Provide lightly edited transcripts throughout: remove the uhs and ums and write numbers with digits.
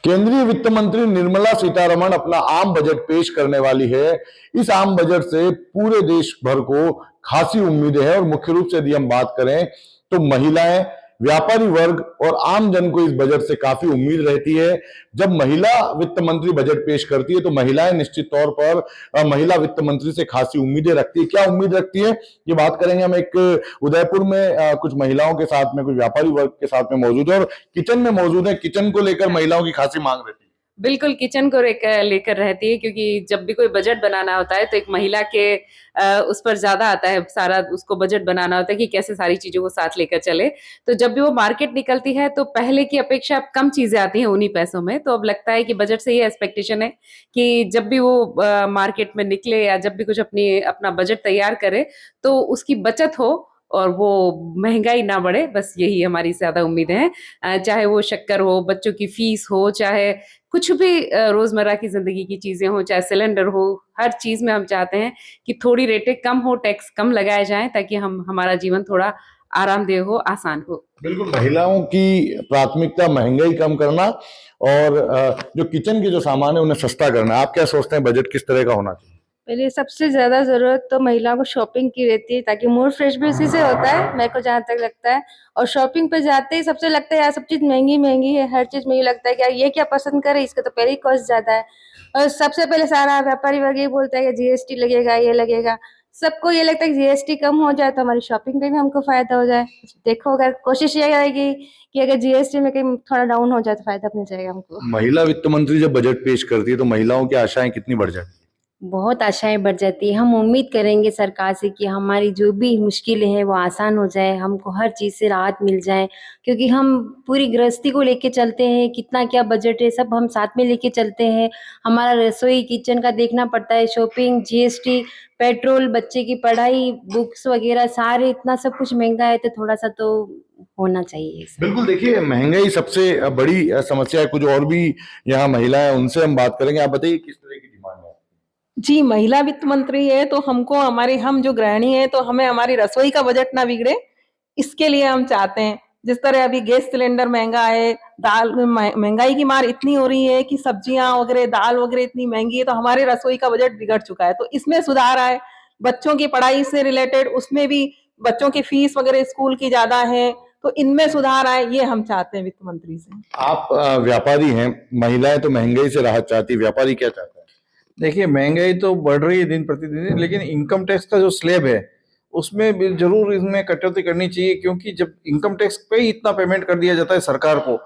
केंद्रीय वित्त मंत्री निर्मला सीतारमण अपना आम बजट पेश करने वाली है। इस आम बजट से पूरे देश भर को खासी उम्मीदें हैं और मुख्य रूप से यदि हम बात करें तो महिलाएं, व्यापारी वर्ग और आम जन को इस बजट से काफी उम्मीद रहती है। जब महिला वित्त मंत्री बजट पेश करती है तो महिलाएं निश्चित तौर पर महिला वित्त मंत्री से खासी उम्मीदें रखती है। क्या उम्मीद रखती है ये बात करेंगे हम। एक उदयपुर में कुछ महिलाओं के साथ में, कुछ व्यापारी वर्ग के साथ में मौजूद है और किचन में मौजूद है। किचन को लेकर महिलाओं की खासी मांग रहती है। बिल्कुल किचन को लेकर रहती है, क्योंकि जब भी कोई बजट बनाना होता है तो एक महिला के उस पर ज्यादा आता है, सारा उसको बजट बनाना होता है कि कैसे सारी चीजों को साथ लेकर चले। तो जब भी वो मार्केट निकलती है तो पहले की अपेक्षा अब कम चीजें आती हैं उन्हीं पैसों में। तो अब लगता है कि बजट से ये एक्सपेक्टेशन है कि जब भी वो मार्केट में निकले या जब भी कुछ अपना बजट तैयार करे तो उसकी बचत हो और वो महंगाई ना बढ़े। बस यही हमारी ज्यादा उम्मीदें हैं। चाहे वो शक्कर हो, बच्चों की फीस हो, चाहे कुछ भी रोजमर्रा की जिंदगी की चीजें हो, चाहे सिलेंडर हो, हर चीज में हम चाहते हैं कि थोड़ी रेटें कम हो, टैक्स कम लगाए जाएं ताकि हमारा जीवन थोड़ा आरामदेह हो, आसान हो। बिल्कुल, महिलाओं की प्राथमिकता महंगाई कम करना और जो किचन के जो सामान है उन्हें सस्ता करना। आप क्या सोचते हैं बजट किस तरह का होना चाहिए? पहले सबसे ज्यादा जरूरत तो महिलाओं को शॉपिंग की रहती है, ताकि मूड फ्रेश भी उसी से होता है, मेरे को जहाँ तक लगता है। और शॉपिंग पे जाते ही सबसे लगता है यार सब चीज महंगी महंगी है, हर चीज महंगी लगता है कि यार ये क्या पसंद करे, इसका तो पहले ही कॉस्ट ज्यादा है। और सबसे पहले सारा व्यापारी वर्ग ये बोलता है कि जीएसटी लगेगा, ये लगेगा। सबको ये लगता है कि जीएसटी कम हो जाए तो हमारी शॉपिंग पे भी हमको फायदा हो जाए। देखो, अगर कोशिश ये रहेगी कि अगर जीएसटी में कहीं थोड़ा डाउन हो जाए तो फायदा अपने जाएगा हमको। महिला वित्त मंत्री जब बजट पेश करती है तो महिलाओं की आशाएं कितनी बढ़ जाती है? बहुत आशाएं बढ़ जाती है। हम उम्मीद करेंगे सरकार से कि हमारी जो भी मुश्किलें हैं वो आसान हो जाए, हमको हर चीज़ से राहत मिल जाए, क्योंकि हम पूरी गृहस्थी को लेके चलते हैं। कितना क्या बजट है सब हम साथ में लेके चलते हैं। हमारा रसोई किचन का देखना पड़ता है, शॉपिंग, जीएसटी, पेट्रोल, बच्चे की पढ़ाई, बुक्स वगैरह सारे, इतना सब कुछ महंगा है तो थोड़ा सा तो होना चाहिए। बिल्कुल, देखिए महंगाई सबसे बड़ी समस्या है। कुछ और भी यहाँ महिलाएं, उनसे हम बात करेंगे। आप बताइए किस तरह की डिमांड है? जी, महिला वित्त मंत्री है तो हमको हम जो गृहिणी है तो हमें हमारी रसोई का बजट ना बिगड़े, इसके लिए हम चाहते हैं। जिस तरह अभी गैस सिलेंडर महंगा है, दाल महंगाई की मार इतनी हो रही है कि सब्जियां वगैरह, दाल वगैरह इतनी महंगी है, तो हमारे रसोई का बजट बिगड़ चुका है। तो इसमें सुधार आए। बच्चों की पढ़ाई से रिलेटेड उसमें भी बच्चों की फीस वगैरह स्कूल की ज्यादा है, तो इनमें सुधार आए, ये हम चाहते हैं वित्त मंत्री से। आप व्यापारी हैं, महिलाएं तो महंगाई से राहत चाहती, व्यापारी क्या चाहते हैं? देखिए, महंगाई तो बढ़ रही है दिन प्रतिदिन, लेकिन इनकम टैक्स का जो स्लैब है उसमें भी जरूर इसमें कटौती करनी चाहिए, क्योंकि जब इनकम टैक्स पे ही इतना पेमेंट कर दिया जाता है सरकार को,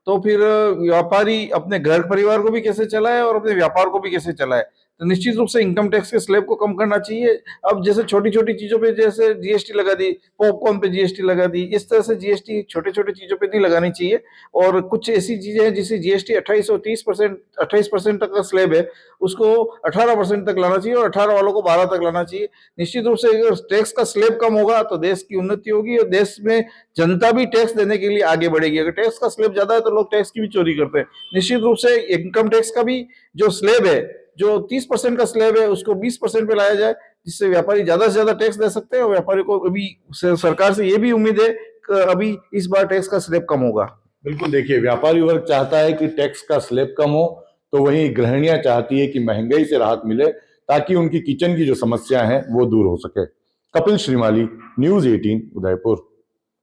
तो फिर व्यापारी अपने घर परिवार को भी कैसे चलाए और अपने व्यापार को भी कैसे चलाए। तो निश्चित रूप से इनकम टैक्स के स्लैब को कम करना चाहिए। अब जैसे छोटी छोटी चीजों पे जैसे जीएसटी लगा दी, पॉपकॉर्न पे जीएसटी लगा दी, इस तरह से जीएसटी छोटे छोटे चीजों पे नहीं लगानी चाहिए। और कुछ ऐसी चीजें हैं जिसे जीएसटी 28% तक का स्लैब है, उसको 18% तक लाना चाहिए और 18 वालों को 12 तक लाना चाहिए। निश्चित रूप से अगर टैक्स का स्लैब कम होगा तो देश की उन्नति होगी और देश में जनता भी टैक्स देने के लिए आगे बढ़ेगी। अगर टैक्स का स्लैब ज्यादा है तो लोग टैक्स की भी चोरी करते हैं। निश्चित रूप से इनकम टैक्स का भी जो स्लैब है, जो 30% का स्लैब है, उसको 20% पे लाया जाए, जिससे व्यापारी ज्यादा से ज्यादा टैक्स दे सकते हैं। और व्यापारी को अभी सरकार से ये भी उम्मीद है कि अभी इस बार टैक्स का स्लैब कम होगा। बिल्कुल, देखिए व्यापारी वर्ग चाहता है कि टैक्स का स्लैब कम हो, तो वहीं गृहिणियां चाहती है कि महंगाई से राहत मिले ताकि उनकी किचन की जो समस्या है वो दूर हो सके। कपिल श्रीमाली, न्यूज़ 18, उदयपुर।